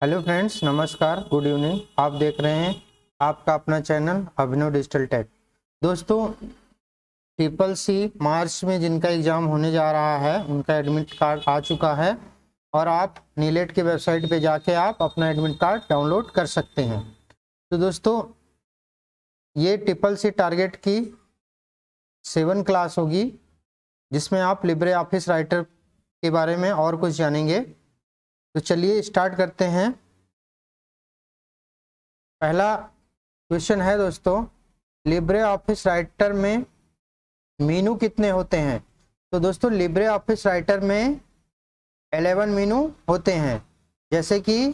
Hello friends, नमस्कार, good evening. आप देख रहे हैं आपका अपना चैनल अभिनव डिजिटल टेक। दोस्तों, CCC मार्च में जिनका एग्ज़ाम होने जा रहा है उनका एडमिट कार्ड आ चुका है और आप नीलेट की वेबसाइट पे जाके आप अपना एडमिट कार्ड डाउनलोड कर सकते हैं। तो दोस्तों, ये CCC टारगेट की 7 क्लास होगी जिसमें आप लिब्रे ऑफिस राइटर के बारे में और कुछ जानेंगे। तो चलिए स्टार्ट करते हैं। पहला क्वेश्चन है दोस्तों, लिब्रे ऑफिस राइटर में मेनू कितने होते हैं? तो दोस्तों, लिब्रे ऑफिस राइटर में 11 मेनू होते हैं, जैसे कि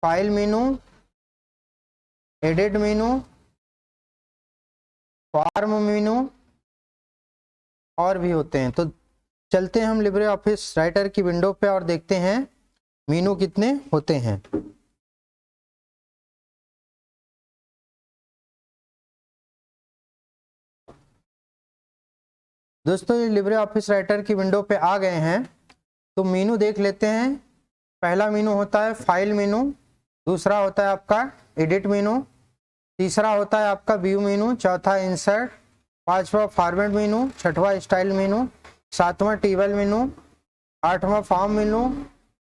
फाइल मेनू, एडिट मेनू, फॉर्म मेनू और भी होते हैं। तो चलते हैं हम लिब्रे ऑफिस राइटर की विंडो पे और देखते हैं मेनू कितने होते हैं। दोस्तों, ये लिब्रे ऑफिस राइटर की विंडो पे आ गए हैं, तो मेनू देख लेते हैं। पहला मेनू होता है फाइल मेनू, दूसरा होता है आपका एडिट मेनू, तीसरा होता है आपका व्यू मेनू, चौथा इंसर्ट, पांचवा फॉर्मेट मेनू, छठवां स्टाइल मेनू, सातवां टेबल मेनू, आठवां फॉर्म मेनू,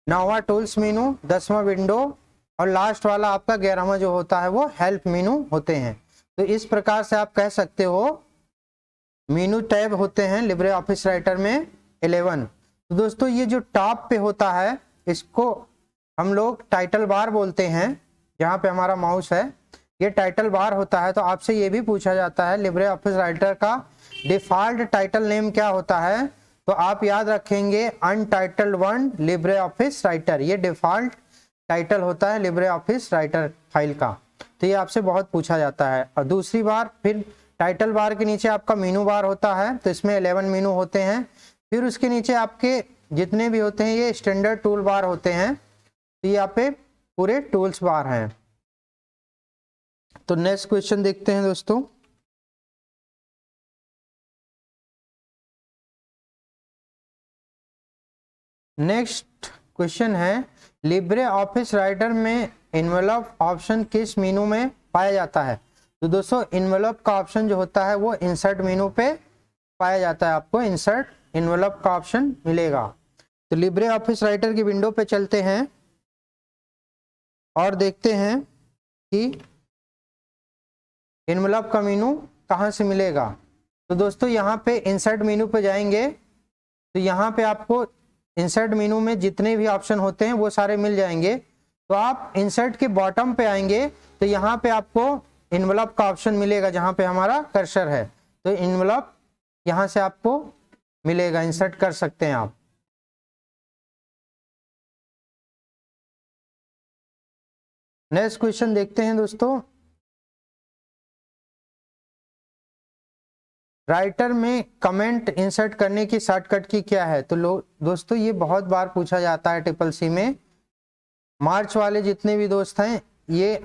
नौवां टूल्स मेनू, 10वां विंडो और लास्ट वाला आपका 11वां जो होता है वो हेल्प मेनू होते हैं। तो इस प्रकार से आप कह सकते हो मेनू टैब होते हैं लिब्रे ऑफिस राइटर में 11। तो दोस्तों, ये जो टॉप पे होता है इसको हम लोग टाइटल बार बोलते हैं। जहाँ पे हमारा माउस है ये टाइटल बार होता है। तो आपसे ये भी पूछा जाता है लिब्रे ऑफिस राइटर का डिफॉल्ट टाइटल नेम क्या होता है, तो आप याद रखेंगे untitled one Libre Office writer. ये डिफॉल्ट टाइटल होता है लिब्रे ऑफिस राइटर फाइल का। तो ये आपसे बहुत पूछा जाता है। और दूसरी बार फिर टाइटल बार के नीचे आपका मेनू बार होता है, तो इसमें 11 मेनू होते हैं। फिर उसके नीचे आपके जितने भी होते हैं ये स्टैंडर्ड टूल बार होते हैं। तो ये यहाँ पे पूरे टूल्स बार हैं। तो नेक्स्ट क्वेश्चन देखते हैं दोस्तों। नेक्स्ट क्वेश्चन है, लिब्रे ऑफिस राइटर में इन्वेलप ऑप्शन किस मेनू में पाया जाता है? तो दोस्तों, इन्वेलप का ऑप्शन जो होता है वो इंसर्ट मेनू पे पाया जाता है। आपको इंसर्ट इन्वेलप का ऑप्शन मिलेगा। तो लिब्रे ऑफिस राइटर की विंडो पे चलते हैं और देखते हैं कि इन्वेलप का मेनू कहाँ से मिलेगा। तो दोस्तों, यहाँ पे इंसर्ट मेनू पे जाएंगे तो यहाँ पे आपको इंसर्ट मेनू में जितने भी ऑप्शन होते हैं वो सारे मिल जाएंगे। तो आप इंसर्ट के बॉटम पे आएंगे तो यहाँ पे आपको इन्वेलप का ऑप्शन मिलेगा, जहाँ पे हमारा कर्सर है। तो इन्वेलप यहाँ से आपको मिलेगा, इंसर्ट कर सकते हैं आप। नेक्स्ट क्वेश्चन देखते हैं दोस्तों, राइटर में कमेंट इंसर्ट करने की शॉर्टकट की क्या है? तो दोस्तों, ये बहुत बार पूछा जाता है CCC में। मार्च वाले जितने भी दोस्त हैं ये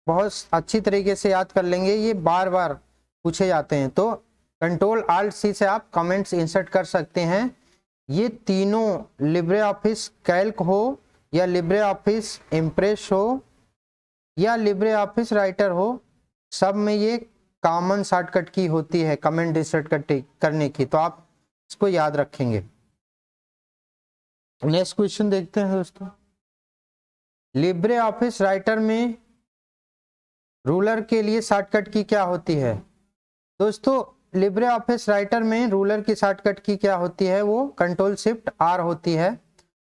बहुत अच्छी तरीके से याद कर लेंगे, ये बार बार पूछे जाते हैं। तो Ctrl+Alt+C से आप कमेंट्स इंसर्ट कर सकते हैं। ये तीनों लिब्रे ऑफिस कैल्क हो या लिब्रे ऑफिस इम्प्रेस हो या लिब्रे ऑफिस राइटर हो, सब में ये कॉमन शॉर्टकट की होती है कमेंट इंसर्ट करने की। तो आप इसको याद रखेंगे। नेक्स्ट क्वेश्चन देखते हैं दोस्तों, लिब्रे ऑफिस राइटर में रूलर के लिए शॉर्टकट की क्या होती है? दोस्तों, लिब्रे ऑफिस राइटर में रूलर की शॉर्टकट की क्या होती है, वो Ctrl+Shift+R होती है।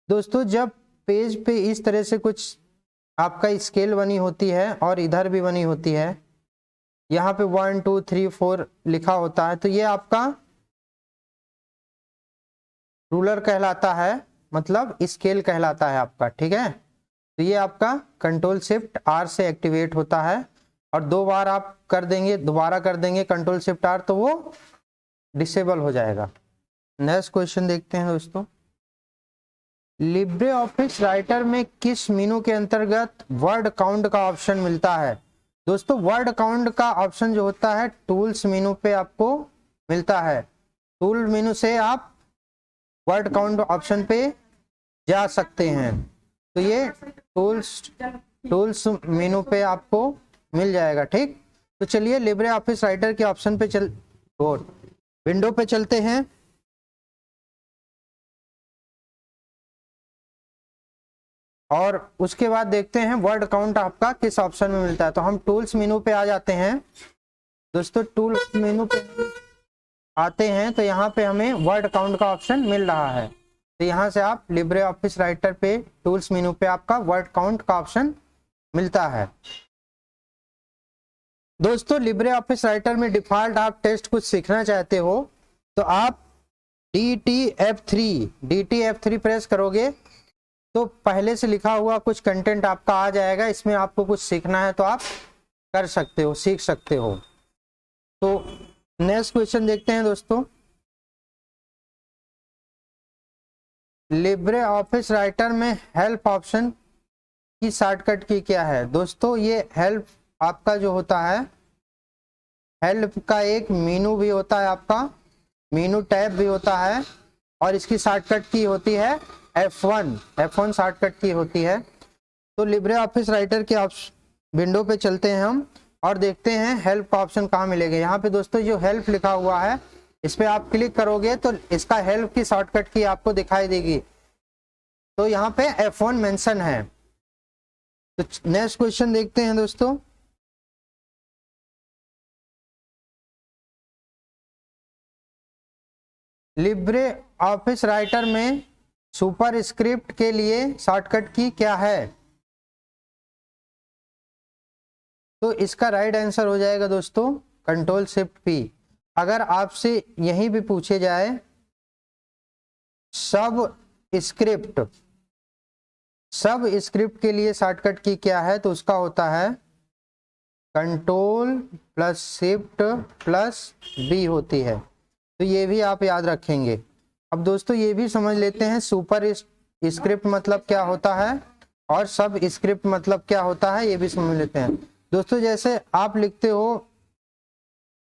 दोस्तों, जब पेज पे इस तरह से कुछ आपका स्केल बनी होती है और इधर भी बनी होती है, यहाँ पे 1 2 3 4 लिखा होता है, तो ये आपका रूलर कहलाता है, मतलब स्केल कहलाता है आपका। ठीक है, तो ये आपका Ctrl+Shift+R से एक्टिवेट होता है और 2 बार आप कर देंगे, दोबारा कर देंगे Ctrl+Shift+R तो वो डिसेबल हो जाएगा। नेक्स्ट क्वेश्चन देखते हैं दोस्तों, लिब्रे ऑफिस राइटर में किस मेनू के अंतर्गत वर्ड काउंट का ऑप्शन मिलता है? दोस्तों, वर्ड काउंट का ऑप्शन जो होता है टूल्स मेनू पे आपको मिलता है। टूल मेनू से आप वर्ड काउंट ऑप्शन पे जा सकते हैं। तो ये टूल्स मेनू पे आपको मिल जाएगा। ठीक, तो चलिए लिब्रे ऑफिस राइटर के ऑप्शन पे विंडो पे चलते हैं और उसके बाद देखते हैं वर्ड काउंट आपका किस ऑप्शन में मिलता है। तो हम टूल्स मेनू पे आ जाते हैं दोस्तों। टूल्स मेनू पे आते हैं तो यहाँ पे हमें वर्ड काउंट का ऑप्शन मिल रहा है। तो यहाँ से आप लिब्रे ऑफिस राइटर पे टूल्स मेनू पे आपका वर्ड काउंट का ऑप्शन मिलता है। दोस्तों लिब्रे ऑफिस राइटर में डिफॉल्ट आप टेस्ट कुछ सीखना चाहते हो तो आप DT F3 प्रेस करोगे तो पहले से लिखा हुआ कुछ कंटेंट आपका आ जाएगा। इसमें आपको कुछ सीखना है तो आप कर सकते हो, सीख सकते हो। तो नेक्स्ट क्वेश्चन देखते हैं दोस्तों। लिब्रे ऑफिस राइटर में हेल्प ऑप्शन की शॉर्टकट की क्या है? दोस्तों ये हेल्प आपका जो होता है, हेल्प का एक मेनू भी होता है, आपका मेनू टैब भी होता है और इसकी शॉर्टकट की होती है F1 शॉर्टकट की होती है। तो लिब्रे ऑफिस राइटर के विंडो पे चलते हैं हम और देखते हैं हेल्प का ऑप्शन कहाँ मिलेगा। यहाँ पे दोस्तों जो हेल्प लिखा हुआ है इस पे आप क्लिक करोगे तो इसका हेल्प की शॉर्टकट की आपको दिखाई देगी। तो यहाँ पे F1 मेंशन है। तो नेक्स्ट क्वेश्चन देखते हैं दोस्तों। लिब्रे ऑफिस राइटर में सुपर स्क्रिप्ट के लिए शॉर्टकट की क्या है? तो इसका राइट आंसर हो जाएगा दोस्तों Ctrl+Shift+P। अगर आपसे यहीं भी पूछे जाए सब स्क्रिप्ट के लिए शॉर्टकट की क्या है तो उसका होता है Ctrl+Shift+B होती है। तो ये भी आप याद रखेंगे। अब दोस्तों ये भी समझ लेते हैं सुपर स्क्रिप्ट मतलब क्या होता है और सब स्क्रिप्ट मतलब क्या होता है, ये भी समझ लेते हैं दोस्तों। जैसे आप लिखते हो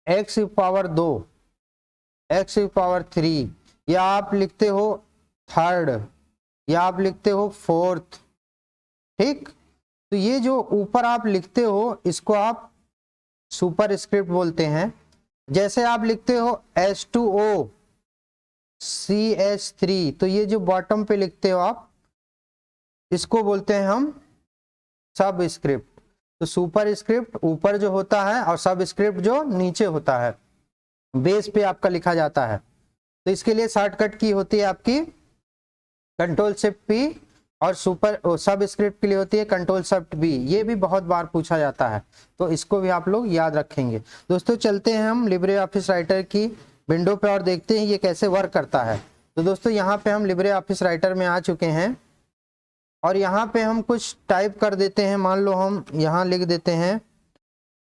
x⁴, x⁴, या आप लिखते हो थर्ड, या आप लिखते हो फोर्थ। ठीक, तो ये जो ऊपर आप लिखते हो इसको आप सुपर स्क्रिप्ट बोलते हैं। जैसे आप लिखते हो H2O CH3, तो ये जो बॉटम पे लिखते हो आप इसको बोलते हैं हम सब स्क्रिप्ट। तो सुपर स्क्रिप्ट ऊपर जो होता है और सब स्क्रिप्ट जो नीचे होता है, बेस पे आपका लिखा जाता है। तो इसके लिए शॉर्टकट की होती है आपकी Ctrl+Shift+P और सब स्क्रिप्ट के लिए होती है Ctrl+Shift+B। ये भी बहुत बार पूछा जाता है तो इसको भी आप लोग याद रखेंगे। दोस्तों चलते हैं हम लिब्रे ऑफिस राइटर की विंडो पे और देखते हैं ये कैसे वर्क करता है। तो दोस्तों यहाँ पे हम लिब्रे ऑफिस राइटर में आ चुके हैं और यहाँ पे हम कुछ टाइप कर देते हैं। मान लो हम यहाँ लिख देते हैं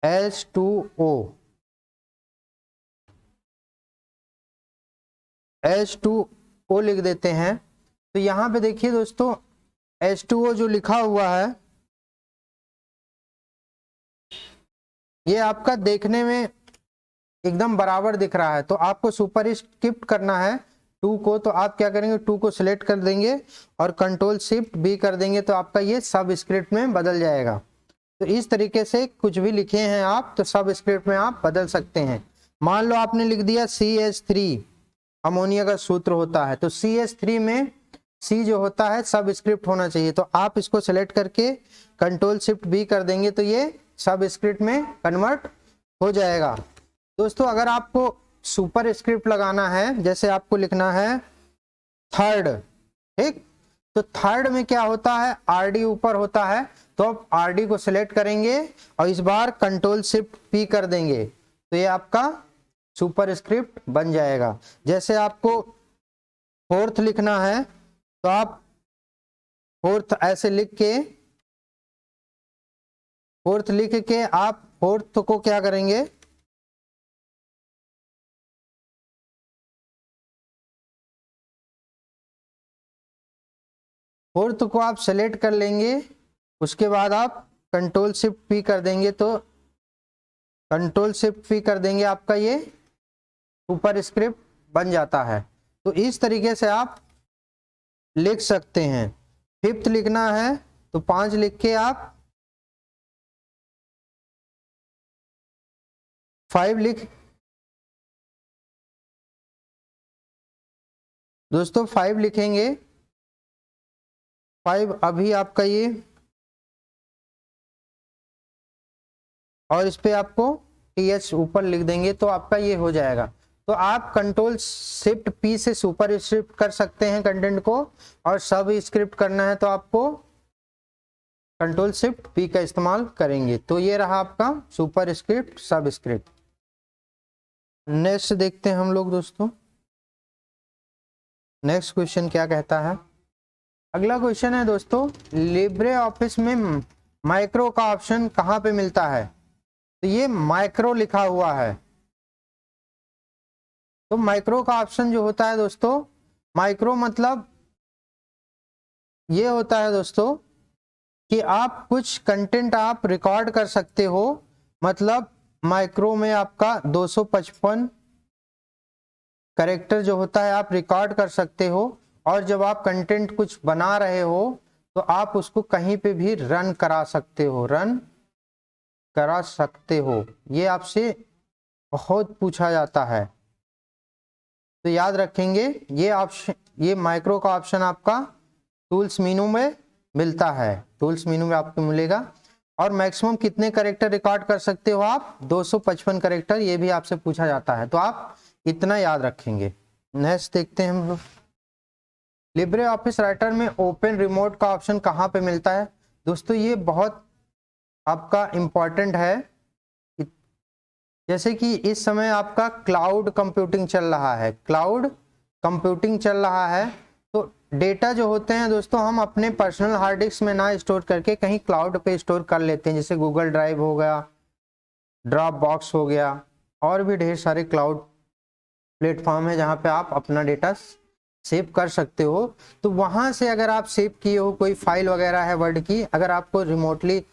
H2O लिख देते हैं। तो यहाँ पे देखिए दोस्तों H2O जो लिखा हुआ है ये आपका देखने में एकदम बराबर दिख रहा है। तो आपको सुपर स्क्रिप्ट करना है 2 को, तो आप क्या करेंगे 2 को सिलेक्ट कर देंगे और Ctrl+Shift+B कर देंगे तो आपका ये सब स्क्रिप्ट में बदल जाएगा। तो इस तरीके से कुछ भी लिखे हैं आप तो सब स्क्रिप्ट में आप बदल सकते हैं। मान लो आपने लिख दिया CH3 अमोनिया का सूत्र होता है, तो CH3 में C जो होता है सब स्क्रिप्ट होना चाहिए। तो आप इसको सिलेक्ट करके Ctrl+Shift+B कर देंगे तो ये सब स्क्रिप्ट में कन्वर्ट हो जाएगा। दोस्तों अगर आपको सुपर स्क्रिप्ट लगाना है, जैसे आपको लिखना है थर्ड, ठीक, तो थर्ड में क्या होता है RD ऊपर होता है, तो आप RD को सिलेक्ट करेंगे और इस बार Ctrl+Shift+P कर देंगे तो ये आपका सुपर स्क्रिप्ट बन जाएगा। जैसे आपको फोर्थ लिखना है तो आप फोर्थ ऐसे लिख के आप फोर्थ को क्या करेंगे फोर्थ को आप सेलेक्ट कर लेंगे। उसके बाद आप Ctrl+Shift+P कर देंगे तो Ctrl+Shift+P कर देंगे आपका ये सुपर स्क्रिप्ट बन जाता है। तो इस तरीके से आप लिख सकते हैं। फिफ्थ लिखना है तो 5 लिख के आप 5 लिख, दोस्तों 5 लिखेंगे, 5 अभी आपका ये, और इस पे आपको TH ऊपर लिख देंगे तो आपका ये हो जाएगा। तो आप कंट्रोल शिफ्ट P से सुपर स्क्रिप्ट कर सकते हैं कंटेंट को, और सब स्क्रिप्ट करना है तो आपको कंट्रोल शिफ्ट P का इस्तेमाल करेंगे। तो ये रहा आपका सुपर स्क्रिप्ट, सब स्क्रिप्ट। नेक्स्ट देखते हैं हम लोग दोस्तों, नेक्स्ट क्वेश्चन क्या कहता है। अगला क्वेश्चन है दोस्तों, लिब्रे ऑफिस में माइक्रो का ऑप्शन कहाँ पे मिलता है? तो ये माइक्रो लिखा हुआ है। तो माइक्रो का ऑप्शन जो होता है दोस्तों, माइक्रो मतलब ये होता है दोस्तों कि आप कुछ कंटेंट आप रिकॉर्ड कर सकते हो, मतलब माइक्रो में आपका 255 कैरेक्टर जो होता है आप रिकॉर्ड कर सकते हो, और जब आप कंटेंट कुछ बना रहे हो तो आप उसको कहीं पे भी रन करा सकते हो, रन करा सकते हो। ये आपसे बहुत पूछा जाता है, तो याद रखेंगे ये ऑप्शन, ये माइक्रो का ऑप्शन आपका टूल्स मेनू में मिलता है, टूल्स मेनू में आपको मिलेगा। और मैक्सिमम कितने कैरेक्टर रिकॉर्ड कर सकते हो आप? 255 कैरेक्टर, ये भी आपसे पूछा जाता है, तो आप इतना याद रखेंगे। नेक्स्ट देखते हैं हम लोग, लिब्रे ऑफिस राइटर में ओपन रिमोट का ऑप्शन कहाँ पे मिलता है? दोस्तों ये बहुत आपका इम्पॉर्टेंट है। जैसे कि इस समय आपका क्लाउड कंप्यूटिंग चल रहा है, क्लाउड कंप्यूटिंग चल रहा है, तो डेटा जो होते हैं दोस्तों हम अपने पर्सनल हार्ड डिस्क में ना स्टोर करके कहीं क्लाउड पे स्टोर कर लेते हैं, जैसे गूगल ड्राइव हो गया, ड्रॉप बॉक्स हो गया, और भी ढेर सारे क्लाउड प्लेटफॉर्म है जहाँ पे आप अपना डेटा सेव कर सकते हो। तो वहाँ से अगर आप सेव किए हो कोई फाइल वगैरह है वर्ड की, अगर आपको रिमोटली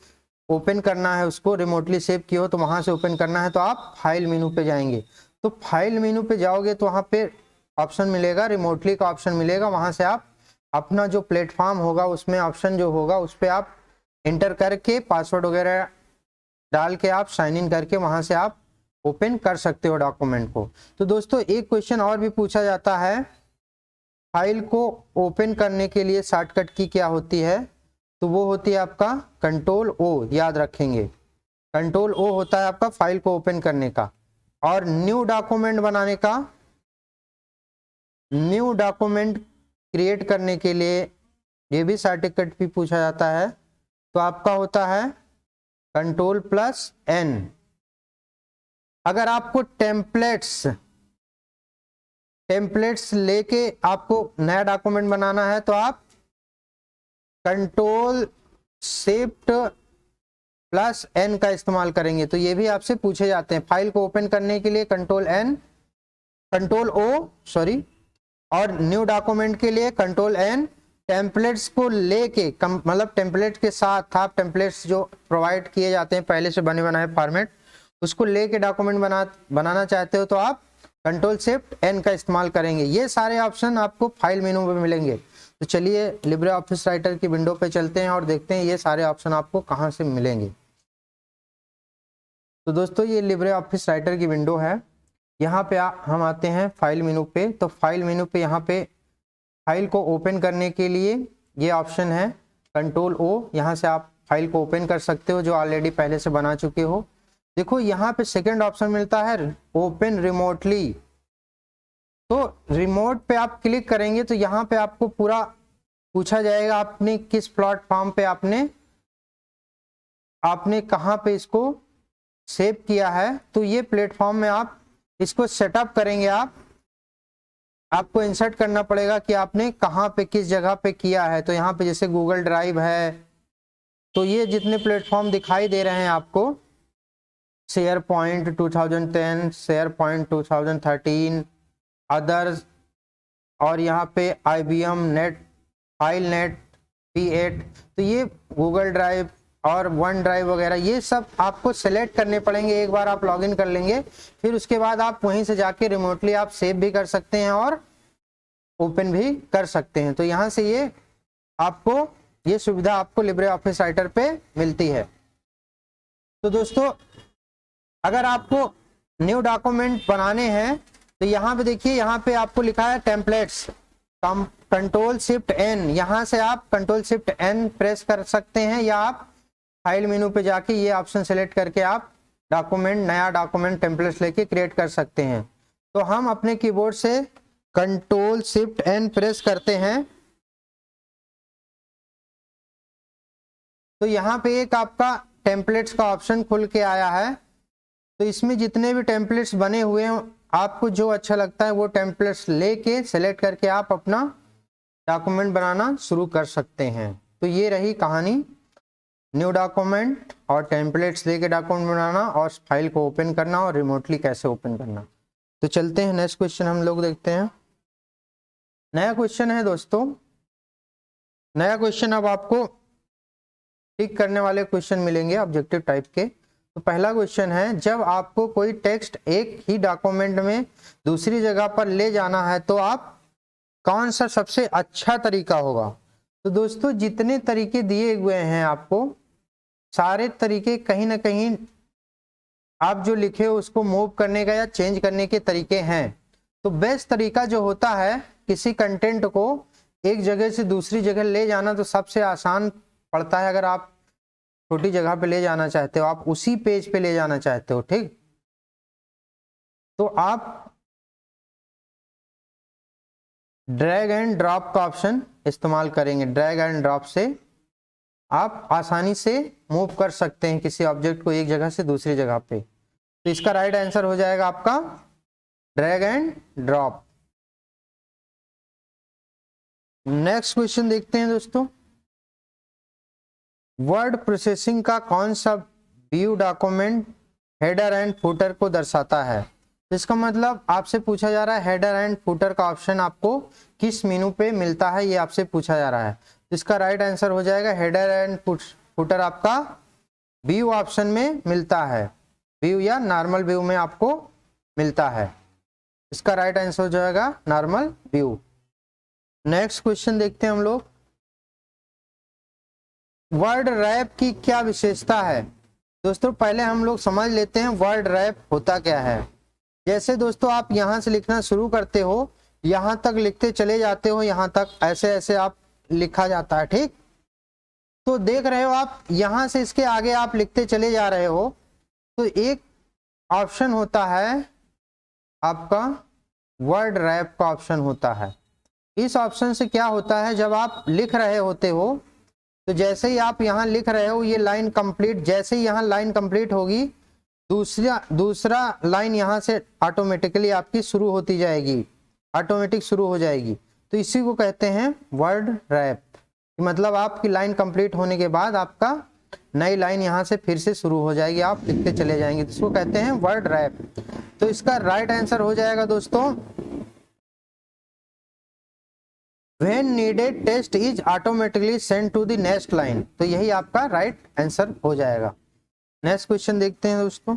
ओपन करना है, उसको रिमोटली सेव किए हो तो वहाँ से ओपन करना है, तो आप फाइल मेनू पे जाएंगे। तो फाइल मेनू पे जाओगे तो वहाँ पे ऑप्शन मिलेगा, रिमोटली का ऑप्शन मिलेगा, वहाँ से आप अपना जो प्लेटफॉर्म होगा उसमें ऑप्शन जो होगा उस पर आप एंटर करके पासवर्ड वगैरह डाल के आप साइन इन करके वहाँ से आप ओपन कर सकते हो डॉक्यूमेंट को। तो दोस्तों एक क्वेश्चन और भी पूछा जाता है, फाइल को ओपन करने के लिए शॉर्टकट की क्या होती है? तो वो होती है आपका कंट्रोल O, याद रखेंगे कंट्रोल O होता है आपका फाइल को ओपन करने का। और न्यू डॉक्यूमेंट बनाने का, न्यू डॉक्यूमेंट क्रिएट करने के लिए ये भी शॉर्टकट भी पूछा जाता है, तो आपका होता है Ctrl+N। अगर आपको टेम्पलेट्स लेके आपको नया डॉक्यूमेंट बनाना है तो आप Ctrl+N का इस्तेमाल करेंगे। तो ये भी आपसे पूछे जाते हैं, फाइल को ओपन करने के लिए कंट्रोल O और न्यू डॉक्यूमेंट के लिए Ctrl+N। टेम्पलेट्स को लेके मतलब टेम्पलेट के साथ आप टेम्पलेट्स जो प्रोवाइड किए जाते हैं पहले से बने बनाए फॉर्मेट, उसको लेके डॉक्यूमेंट बनाना चाहते हो तो आप Ctrl+N का इस्तेमाल करेंगे। ये सारे ऑप्शन आपको फाइल मेनू में मिलेंगे। तो चलिए लिब्रे ऑफिस राइटर की विंडो पे चलते हैं और देखते हैं ये सारे ऑप्शन आपको कहाँ से मिलेंगे। तो दोस्तों ये लिब्रे ऑफिस राइटर की विंडो है, यहाँ पे हम आते हैं फाइल मेनू पे। तो फाइल मेनू पे यहाँ पे फाइल को ओपन करने के लिए ये ऑप्शन है कंट्रोल O, यहाँ से आप फाइल को ओपन कर सकते हो जो ऑलरेडी पहले से बना चुके हो। देखो यहाँ पे सेकंड ऑप्शन मिलता है ओपन रिमोटली। तो रिमोट पे आप क्लिक करेंगे तो यहाँ पे आपको पूरा पूछा जाएगा आपने किस प्लेटफॉर्म पे आपने कहाँ पे इसको सेव किया है। तो ये प्लेटफॉर्म में आप इसको सेटअप करेंगे, आपको इंसर्ट करना पड़ेगा कि आपने कहाँ पे किस जगह पे किया है। तो यहाँ पे जैसे गूगल ड्राइव है, तो ये जितने प्लेटफॉर्म दिखाई दे रहे हैं आपको, शेयरपॉइंट 2010, शेयरपॉइंट 2013, अदर्स, और यहाँ पे IBM नेट, फाइलनेट, P8, तो ये गूगल ड्राइव और वन ड्राइव वगैरह ये सब आपको सेलेक्ट करने पड़ेंगे। एक बार आप लॉगिन कर लेंगे, फिर उसके बाद आप वहीं से जाके रिमोटली आप सेव भी कर सकते हैं और ओपन भी कर सकते हैं। तो यहाँ से ये आपको ये सुविधा आपको लिब्रे ऑफिस राइटर पे मिलती है। तो दोस्तों अगर आपको न्यू डॉक्यूमेंट बनाने हैं तो यहाँ पे देखिए, यहाँ पे आपको लिखा है टेम्पलेट्स, कंट्रोल शिफ्ट एन, यहाँ से आप कंट्रोल शिफ्ट एन प्रेस कर सकते हैं, या आप फाइल मेनू पे जाके ये ऑप्शन सेलेक्ट करके आप डॉक्यूमेंट, नया डॉक्यूमेंट टेम्पलेट्स लेके क्रिएट कर सकते हैं। तो हम अपने कीबोर्ड से कंट्रोल शिफ्ट एन प्रेस करते हैं तो यहाँ पे एक आपका टेम्पलेट्स का ऑप्शन खुल के आया है। तो इसमें जितने भी टेम्पलेट्स बने हुए हैं, आपको जो अच्छा लगता है वो टेम्पलेट्स लेके सेलेक्ट करके आप अपना डॉक्यूमेंट बनाना शुरू कर सकते हैं। तो ये रही कहानी, न्यू डॉक्यूमेंट और टेम्पलेट्स लेके डॉक्यूमेंट बनाना और फाइल को ओपन करना और रिमोटली कैसे ओपन करना। तो चलते हैं नेक्स्ट क्वेश्चन हम लोग देखते हैं। नया क्वेश्चन है दोस्तों, नया क्वेश्चन अब आपको टिक करने वाले क्वेश्चन मिलेंगे ऑब्जेक्टिव टाइप के। तो पहला क्वेश्चन है, जब आपको कोई टेक्स्ट एक ही डॉक्यूमेंट में दूसरी जगह पर ले जाना है तो आप कौन सा सबसे अच्छा तरीका होगा। तो दोस्तों जितने तरीके दिए हुए हैं आपको, सारे तरीके कहीं ना कहीं आप जो लिखे हो उसको मूव करने का या चेंज करने के तरीके हैं। तो बेस्ट तरीका जो होता है किसी कंटेंट को एक जगह से दूसरी जगह ले जाना, तो सबसे आसान पड़ता है। अगर आप छोटी जगह पे ले जाना चाहते हो, आप उसी पेज पे ले जाना चाहते हो, ठीक, तो आप ड्रैग एंड ड्रॉप का ऑप्शन इस्तेमाल करेंगे। ड्रैग एंड ड्रॉप से आप आसानी से मूव कर सकते हैं किसी ऑब्जेक्ट को एक जगह से दूसरी जगह पे। तो इसका राइट आंसर हो जाएगा आपका drag and drop. Next question देखते हैं दोस्तों, वर्ड प्रोसेसिंग का कौन सा view document header and footer को दर्शाता है। इसका मतलब आपसे पूछा जा रहा है हेडर एंड फुटर का ऑप्शन आपको किस मेनू पे मिलता है, ये आपसे पूछा जा रहा है। इसका राइट आंसर हो जाएगा हेडर एंड फुटर आपका व्यू ऑप्शन में मिलता है, व्यू या नॉर्मल व्यू में आपको मिलता है। इसका राइट आंसर हो जाएगा नॉर्मल व्यू। नेक्स्ट क्वेश्चन देखते हैं हम लोग, वर्ड रैप की क्या विशेषता है। दोस्तों पहले हम लोग समझ लेते हैं वर्ड रैप होता क्या है। जैसे दोस्तों आप यहां से लिखना शुरू करते हो, यहां तक लिखते चले जाते हो, यहां तक ऐसे ऐसे आप लिखा जाता है, ठीक। तो देख रहे हो आप यहां से इसके आगे आप लिखते चले जा रहे हो, तो एक ऑप्शन होता है आपका वर्ड रैप का ऑप्शन होता है। इस ऑप्शन से क्या होता है, जब आप लिख रहे होते हो तो जैसे ही आप यहाँ लिख रहे हो ये लाइन कंप्लीट, जैसे ही यहाँ लाइन कंप्लीट होगी दूसरा लाइन यहाँ से ऑटोमेटिकली आपकी शुरू होती जाएगी, ऑटोमेटिक शुरू हो जाएगी। तो इसी को कहते हैं वर्ड रैप। मतलब आपकी लाइन कंप्लीट होने के बाद आपका नई लाइन यहाँ से फिर से शुरू हो जाएगी, आप लिखते चले जाएंगे, तो इसको कहते हैं वर्ड रैप। तो इसका राइट आंसर हो जाएगा दोस्तों When needed text is automatically sent to the next line। तो यही आपका राइट आंसर हो जाएगा। नेक्स्ट क्वेश्चन देखते हैं दोस्तों,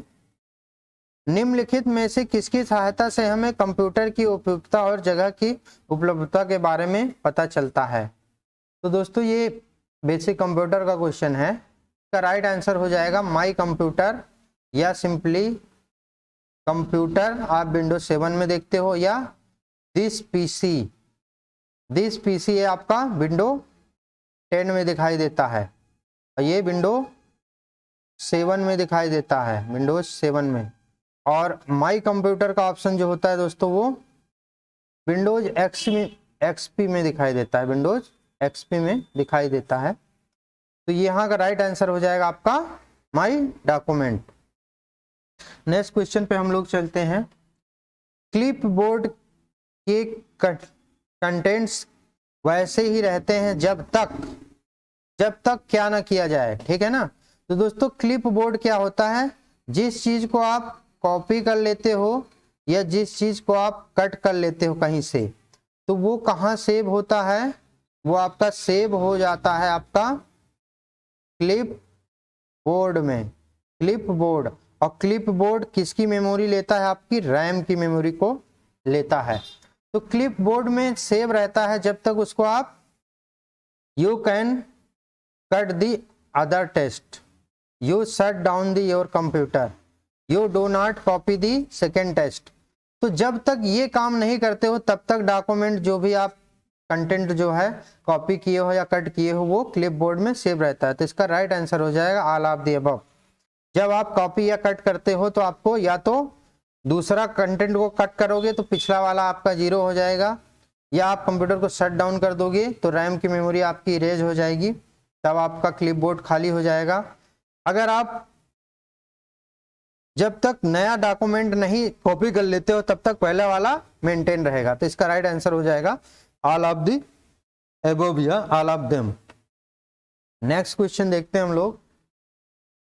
निम्नलिखित में से किसकी सहायता से हमें कंप्यूटर की उपयुक्तता और जगह की उपलब्धता के बारे में पता चलता है। तो दोस्तों ये बेसिक कंप्यूटर का क्वेश्चन है। इसका राइट आंसर हो जाएगा माई कंप्यूटर या सिंपली कंप्यूटर। आप विंडोज 7 में देखते हो, या दिस पीसी है आपका विंडो 10 में दिखाई देता है, और ये विंडो 7 में दिखाई देता है, विंडोज 7 में। और माई कंप्यूटर का ऑप्शन जो होता है दोस्तों वो विंडोज एक्सपी में दिखाई देता है, विंडोज एक्सपी में दिखाई देता है। तो यहाँ का राइट आंसर हो जाएगा आपका माई डॉक्यूमेंट। नेक्स्ट क्वेश्चन पे हम लोग चलते हैं, क्लिपबोर्ड के कंटेंट्स वैसे ही रहते हैं जब तक क्या ना किया जाए, ठीक है ना। तो दोस्तों क्लिपबोर्ड क्या होता है, जिस चीज को आप कॉपी कर लेते हो या जिस चीज को आप कट कर लेते हो कहीं से, तो वो कहाँ सेव होता है, वो आपका सेव हो जाता है आपका क्लिपबोर्ड में। क्लिपबोर्ड, और क्लिपबोर्ड किसकी मेमोरी लेता है, आपकी रैम की मेमोरी को लेता है। तो क्लिपबोर्ड में सेव रहता है जब तक उसको आप you can cut the other text, you shut down the your computer, you do not copy the second text. तो जब तक ये काम नहीं करते हो तब तक डॉक्यूमेंट जो भी आप कंटेंट जो है कॉपी किए हो या कट किए हो वो क्लिपबोर्ड में सेव रहता है। तो इसका राइट आंसर हो जाएगा ऑल ऑफ द अबव। जब आप कॉपी या कट करते हो तो आपको या तो दूसरा कंटेंट को कट करोगे तो पिछला वाला आपका 0 हो जाएगा, या आप कंप्यूटर को शट डाउन कर दोगे तो रैम की मेमोरी आपकी इरेज हो जाएगी, तब आपका क्लिपबोर्ड खाली हो जाएगा। अगर आप जब तक नया डॉक्यूमेंट नहीं कॉपी कर लेते हो तब तक पहले वाला मेंटेन रहेगा। तो इसका राइट आंसर हो जाएगा ऑल ऑफ द अबव या all of them. Next question देखते हैं हम लोग,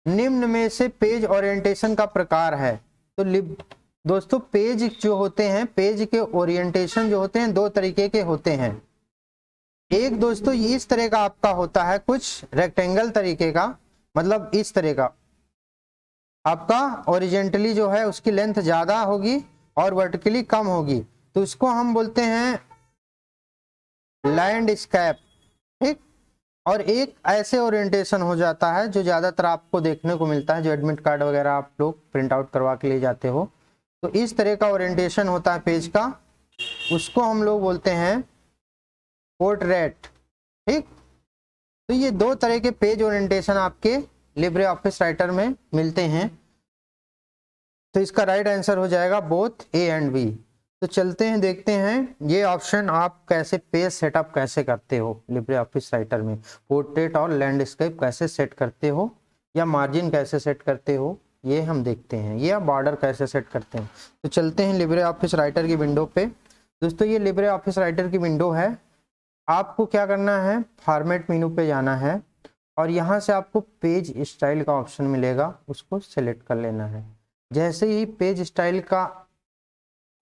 निम्न में से पेज ओरिएंटेशन का प्रकार है। तो दोस्तों पेज जो होते हैं, पेज के ओरिएंटेशन जो होते हैं दो तरीके के होते हैं। एक दोस्तों इस तरह का आपका होता है कुछ रेक्टेंगल तरीके का, मतलब इस तरह का आपका ओरिजेंटली जो है उसकी लेंथ ज्यादा होगी और वर्टिकली कम होगी, तो इसको हम बोलते हैं लैंडस्केप, ठीक। और एक ऐसे ओरिएंटेशन हो जाता है जो ज्यादातर आपको देखने को मिलता है, जो एडमिट कार्ड वगैरह आप लोग प्रिंट आउट करवा के ले जाते हो, तो इस तरह का ओरिएंटेशन होता है पेज का, उसको हम लोग बोलते हैं पोर्ट्रेट, ठीक। तो ये दो तरह के पेज ओरिएंटेशन आपके लिब्रे ऑफिस राइटर में मिलते हैं। तो इसका राइट आंसर हो जाएगा बोथ ए एंड बी। तो चलते हैं देखते हैं ये ऑप्शन आप कैसे पेज सेटअप कैसे करते हो लिब्रे ऑफिस राइटर में, पोर्ट्रेट और लैंडस्केप कैसे सेट करते हो, या मार्जिन कैसे सेट करते हो, ये हम देखते हैं, या बॉर्डर कैसे सेट करते हैं। तो चलते हैं लिब्रे ऑफिस राइटर की विंडो पे। दोस्तों ये लिब्रे ऑफिस राइटर की विंडो है, आपको क्या करना है, फॉर्मेट मेनू पे जाना है और यहाँ से आपको पेज स्टाइल का ऑप्शन मिलेगा, उसको सेलेक्ट कर लेना है। जैसे ही पेज स्टाइल का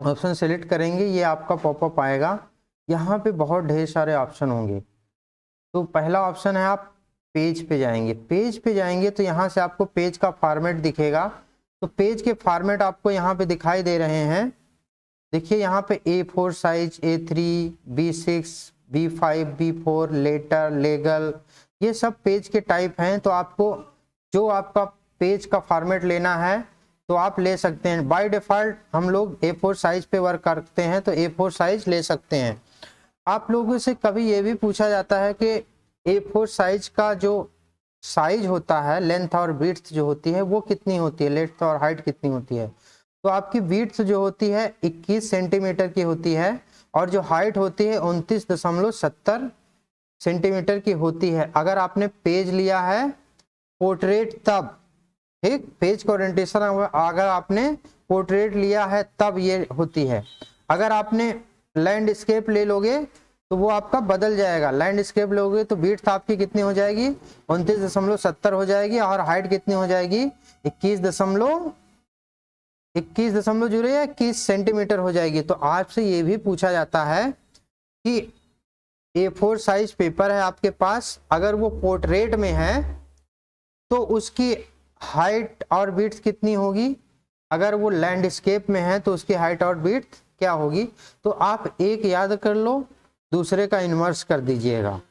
ऑप्शन सेलेक्ट करेंगे ये आपका पॉपअप आएगा, यहाँ पे बहुत ढेर सारे ऑप्शन होंगे। तो पहला ऑप्शन है आप पेज पे जाएंगे, पेज पे जाएंगे तो यहाँ से आपको पेज का फॉर्मेट दिखेगा। तो पेज के फॉर्मेट आपको यहाँ पे दिखाई दे रहे हैं, देखिए यहाँ पे A4 size, A3, B6, B5, B4, letter, legal, ये सब पेज के टाइप हैं। तो आपको जो आपका पेज का फॉर्मेट लेना है तो आप ले सकते हैं। बाय डिफ़ॉल्ट हम लोग A4 साइज पे वर्क करते हैं तो A4 साइज ले सकते हैं। आप लोगों से कभी ये भी पूछा जाता है कि A4 साइज का जो साइज होता है, लेंथ और विड्थ जो होती है वो कितनी होती है, लेंथ और हाइट कितनी होती है। तो आपकी विड्थ जो होती है 21 सेंटीमीटर की होती है और जो हाइट होती है 29.70 सेंटीमीटर की होती है। अगर आपने पेज लिया है पोर्ट्रेट तब, ठीक, पेज का ओरिएंटेशन अगर आपने पोर्ट्रेट लिया है तब ये होती है। अगर आपने लैंडस्केप ले लोगे तो वो आपका बदल जाएगा, लैंडस्केप लोगे तो विड्थ आपकी कितनी हो जाएगी, 29.70 हो जाएगी और हाइट कितनी हो जाएगी, 21 सेंटीमीटर हो जाएगी। तो आपसे ये भी पूछा जाता है कि A4 साइज पेपर है आपके पास, अगर वो पोर्ट्रेट में है तो उसकी हाइट और विड्थ कितनी होगी, अगर वो लैंडस्केप में है तो उसकी हाइट और विड्थ क्या होगी। तो आप एक याद कर लो, दूसरे का इन्वर्स कर दीजिएगा,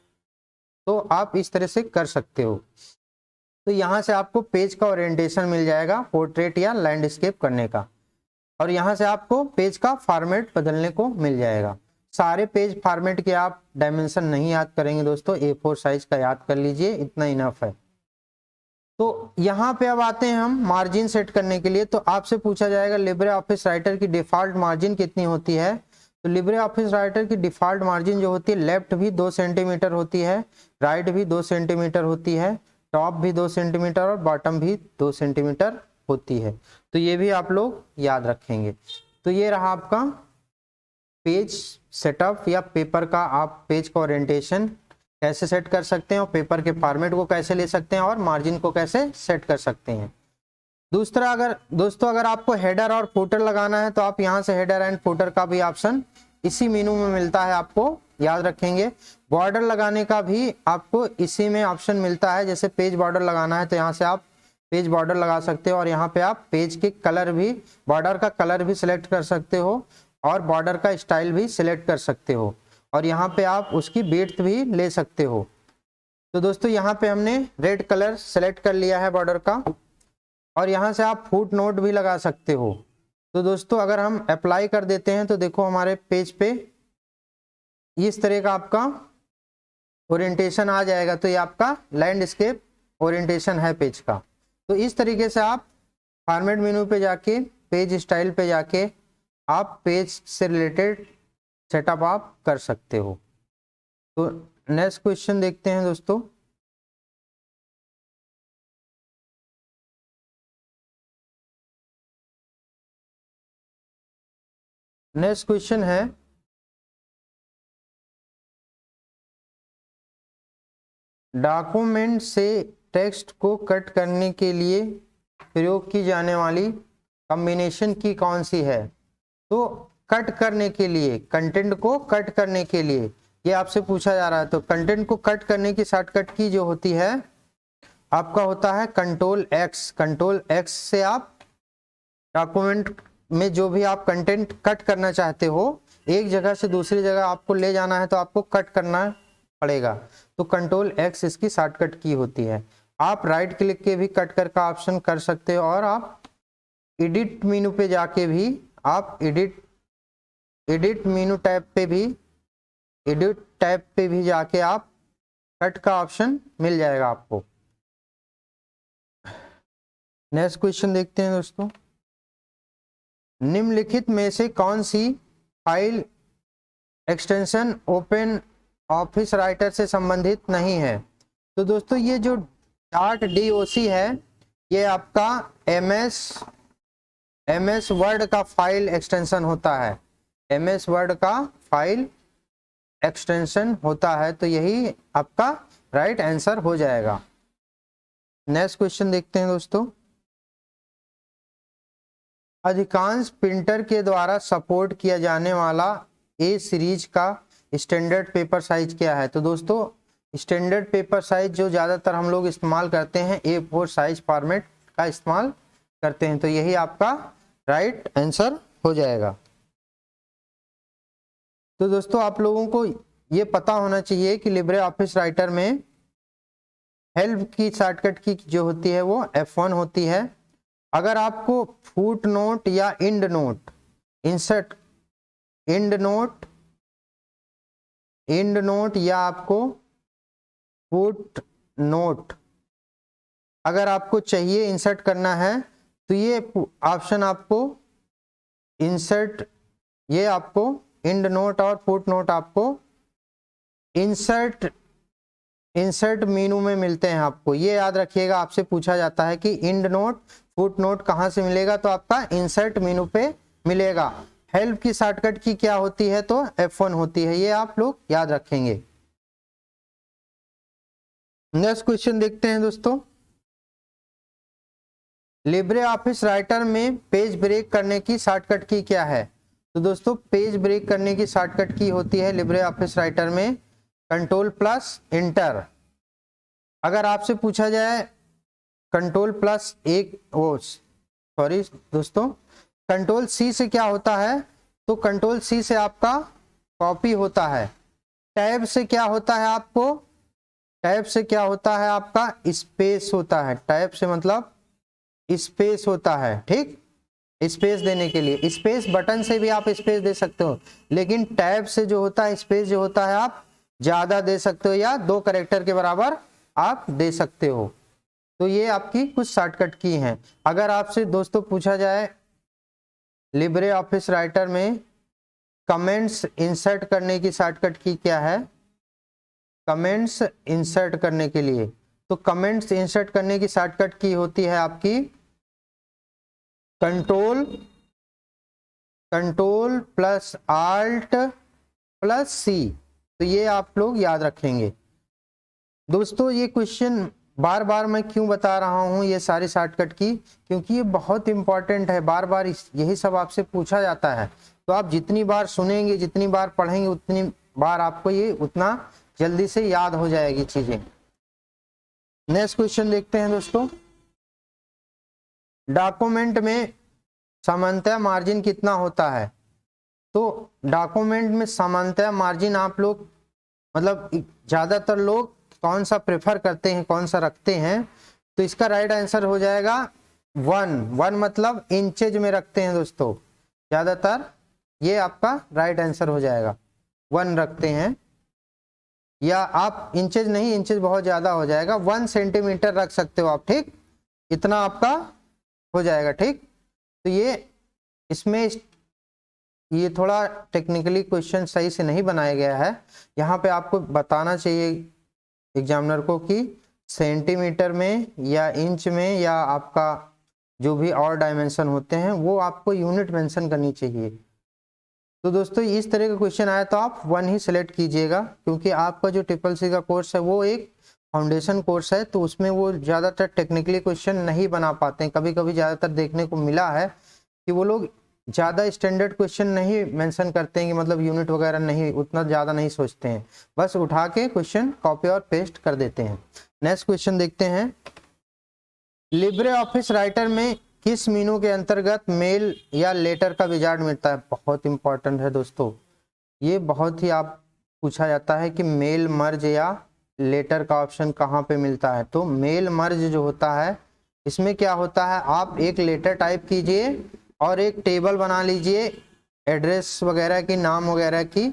तो आप इस तरह से कर सकते हो। तो यहाँ से आपको पेज का ओरिएंटेशन मिल जाएगा पोर्ट्रेट या लैंडस्केप करने का, और यहाँ से आपको पेज का फॉर्मेट बदलने को मिल जाएगा। सारे पेज फॉर्मेट के आप डायमेंशन नहीं याद करेंगे दोस्तों, A4 साइज का याद कर लीजिए, इतना इनफ है। तो यहाँ पे अब आते हैं हम मार्जिन सेट करने के लिए। तो आपसे पूछा जाएगा लिब्रे ऑफिस राइटर की डिफॉल्ट मार्जिन कितनी होती है। तो लिब्रे ऑफिस राइटर की डिफॉल्ट मार्जिन जो होती है, लेफ्ट भी 2 सेंटीमीटर होती है, राइट भी 2 सेंटीमीटर होती है, टॉप भी 2 सेंटीमीटर और बॉटम भी 2 सेंटीमीटर होती है। तो ये भी आप लोग याद रखेंगे। तो ये रहा आपका पेज सेटअप या पेपर का, आप पेज का ओरिएंटेशन कैसे सेट कर सकते हैं और पेपर के फॉर्मेट को कैसे ले सकते हैं और मार्जिन को कैसे सेट कर सकते हैं। दूसरा, अगर दोस्तों अगर आपको हेडर और फुटर लगाना है तो आप यहाँ से हेडर एंड फुटर का भी ऑप्शन इसी मेनू में मिलता है, आपको याद रखेंगे। बॉर्डर लगाने का भी आपको इसी में ऑप्शन मिलता है, जैसे पेज बॉर्डर लगाना है तो यहाँ से आप पेज बॉर्डर लगा सकते हो और यहाँ पे आप पेज के कलर भी, बॉर्डर का कलर भी सिलेक्ट कर सकते हो और बॉर्डर का स्टाइल भी सिलेक्ट कर सकते हो, और यहाँ पे आप उसकी विड्थ भी ले सकते हो। तो दोस्तों यहाँ पे हमने रेड कलर सेलेक्ट कर लिया है बॉर्डर का, और यहाँ से आप फुट नोट भी लगा सकते हो। तो दोस्तों अगर हम अप्लाई कर देते हैं तो देखो हमारे पेज पे इस तरह का आपका ओरिएंटेशन आ जाएगा। तो ये आपका लैंडस्केप ओरिएंटेशन है पेज का। तो इस तरीके से आप फॉर्मेट मेनू पे जाके पेज स्टाइल पे जाके आप पेज से रिलेटेड सेटअप आप कर सकते हो। तो नेक्स्ट क्वेश्चन देखते हैं दोस्तों। नेक्स्ट क्वेश्चन है डॉक्यूमेंट से टेक्स्ट को कट करने के लिए प्रयोग की जाने वाली कॉम्बिनेशन की कौन सी है। तो कट करने के लिए, कंटेंट को कट करने के लिए ये आपसे पूछा जा रहा है। तो कंटेंट को कट करने की शॉर्टकट की जो होती है आपका होता है कंट्रोल एक्स। कंट्रोल एक्स से आप डॉक्यूमेंट में जो भी आप कंटेंट कट करना चाहते हो, एक जगह से दूसरी जगह आपको ले जाना है तो आपको कट करना पड़ेगा। तो कंट्रोल एक्स इसकी शॉर्टकट की होती है। आप राइट क्लिक के भी कट कर का ऑप्शन कर सकते हो, और आप एडिट मेनू पे जाके भी आप एडिट मेनू टैब पे भी जाके आप कट का ऑप्शन मिल जाएगा आपको। नेक्स्ट क्वेश्चन देखते हैं दोस्तों। निम्नलिखित में से कौन सी file extension OpenOffice Writer से संबंधित नहीं है। तो दोस्तों ये जो .doc है ये आपका एमएस वर्ड का फाइल एक्सटेंशन होता है। एमएस वर्ड का फाइल एक्सटेंशन होता है, तो यही आपका राइट आंसर हो जाएगा। नेक्स्ट क्वेश्चन देखते हैं दोस्तों। अधिकांश प्रिंटर के द्वारा सपोर्ट किया जाने वाला ए सीरीज का स्टैंडर्ड पेपर साइज क्या है। तो दोस्तों स्टैंडर्ड पेपर साइज जो ज़्यादातर हम लोग इस्तेमाल करते हैं A4 साइज फॉर्मेट का इस्तेमाल करते हैं, तो यही आपका राइट आंसर हो जाएगा। तो दोस्तों आप लोगों को ये पता होना चाहिए कि लिब्रे ऑफिस राइटर में हेल्प की शॉर्टकट की जो होती है वो F1 होती है। अगर आपको फुट नोट या end note insert end note या आपको फुट नोट अगर आपको चाहिए इंसर्ट करना है तो ये ऑप्शन आपको इंसर्ट, ये आपको इंड नोट और फुट नोट आपको इंसर्ट मेनू में मिलते हैं। आपको ये याद रखिएगा, आपसे पूछा जाता है कि इंड नोट फुट नोट कहाँ से मिलेगा, तो आपका इंसर्ट मेनू पे मिलेगा। हेल्प की शॉर्टकट की क्या होती है, तो F1 होती है। ये आप लोग याद रखेंगे। नेक्स्ट क्वेश्चन देखते हैं दोस्तों। लिब्रे ऑफिस राइटर में पेज ब्रेक करने की शॉर्टकट की क्या है। तो दोस्तों पेज ब्रेक करने की शॉर्टकट की होती है लिब्रे ऑफिस राइटर में Ctrl+Enter। अगर आपसे पूछा जाए Ctrl+C से क्या होता है, तो Ctrl+C से आपका कॉपी होता है। टैब से क्या होता है आपको, टैब से क्या होता है आपका स्पेस होता है। टैब से मतलब स्पेस होता है, ठीक। स्पेस देने के लिए स्पेस बटन से भी आप स्पेस दे सकते हो, लेकिन टैब से जो होता है स्पेस जो होता है आप ज्यादा दे सकते हो या 2 कैरेक्टर के बराबर आप दे सकते हो। तो ये आपकी कुछ शॉर्टकट की हैं। अगर आपसे दोस्तों पूछा जाए लिब्रे ऑफिस राइटर में कमेंट्स इंसर्ट करने की शॉर्टकट की क्या है, कमेंट्स इंसर्ट करने के लिए, तो कमेंट्स इंसर्ट करने की शॉर्टकट की होती है आपकी Ctrl+Alt+C। तो ये आप लोग याद रखेंगे। दोस्तों ये क्वेश्चन बार बार मैं क्यों बता रहा हूँ ये सारी शॉर्टकट की, क्योंकि ये बहुत इंपॉर्टेंट है। बार बार यही सब आपसे पूछा जाता है, तो आप जितनी बार सुनेंगे, जितनी बार पढ़ेंगे, उतनी बार आपको ये उतना जल्दी से याद हो जाएगी चीजें। नेक्स्ट क्वेश्चन देखते हैं दोस्तों। डॉक्यूमेंट में सामान्यतः मार्जिन कितना होता है। तो डॉक्यूमेंट में सामान्यतः मार्जिन आप लोग मतलब ज्यादातर लोग कौन सा प्रेफर करते हैं, कौन सा रखते हैं, तो इसका राइट आंसर हो जाएगा 1 मतलब इंचेज में रखते हैं दोस्तों ज्यादातर, ये आपका राइट आंसर हो जाएगा 1 रखते हैं। या आप इंचेज नहीं, इंचेज बहुत ज्यादा हो जाएगा, 1 सेंटीमीटर रख सकते हो आप, ठीक, इतना आपका हो जाएगा, ठीक। तो ये इसमें ये थोड़ा टेक्निकली क्वेश्चन सही से नहीं बनाया गया है, यहाँ पे आपको बताना चाहिए एग्जामिनर को कि सेंटीमीटर में या इंच में या आपका जो भी और डायमेंशन होते हैं वो आपको यूनिट मेंशन करनी चाहिए। तो दोस्तों इस तरह का क्वेश्चन आया तो आप 1 ही सिलेक्ट कीजिएगा, क्योंकि आपका जो CCC का कोर्स है वो एक फाउंडेशन कोर्स है, तो उसमें वो ज़्यादातर टेक्निकली क्वेश्चन नहीं बना पाते हैं। कभी कभी ज़्यादातर देखने को मिला है कि वो लोग ज़्यादा स्टैंडर्ड क्वेश्चन नहीं मेंशन करते हैं, कि मतलब यूनिट वगैरह नहीं उतना ज़्यादा नहीं सोचते हैं, बस उठा के क्वेश्चन कॉपी और पेस्ट कर देते हैं। नेक्स्ट क्वेश्चन देखते हैं, लिब्रे ऑफिस राइटर में किस मीनू के अंतर्गत मेल या लेटर का विजार्ड मिलता है? बहुत इंपॉर्टेंट है दोस्तों, ये बहुत ही आप पूछा जाता है कि मेल मर्ज या लेटर का ऑप्शन कहाँ पे मिलता है। तो मेल मर्ज जो होता है इसमें क्या होता है, आप एक लेटर टाइप कीजिए और एक टेबल बना लीजिए एड्रेस वगैरह की, नाम वगैरह की,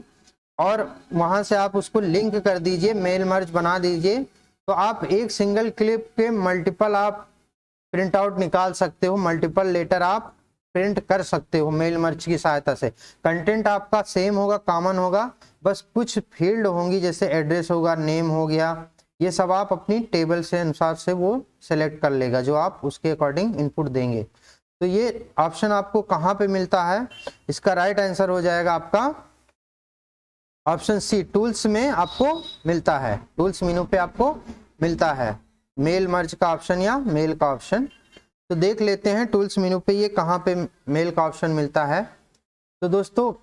और वहां से आप उसको लिंक कर दीजिए, मेल मर्ज बना दीजिए। तो आप एक सिंगल क्लिप के मल्टीपल आप प्रिंट आउट निकाल सकते हो, मल्टीपल लेटर आप प्रिंट कर सकते हो मेल मर्ज की सहायता से। कंटेंट आपका सेम होगा, कॉमन होगा, बस कुछ फील्ड होंगी जैसे एड्रेस होगा, नेम हो गया, ये सब आप अपनी टेबल से अनुसार से वो सेलेक्ट कर लेगा जो आप उसके अकॉर्डिंग इनपुट देंगे। तो ये ऑप्शन आपको कहाँ पे मिलता है, इसका राइट आंसर हो जाएगा आपका ऑप्शन सी, टूल्स में आपको मिलता है, टूल्स मेनू पे आपको मिलता है मेल मर्ज का ऑप्शन या मेल का ऑप्शन। तो देख लेते हैं टूल्स मेनू पे ये कहाँ पे मेल का ऑप्शन मिलता है। तो दोस्तों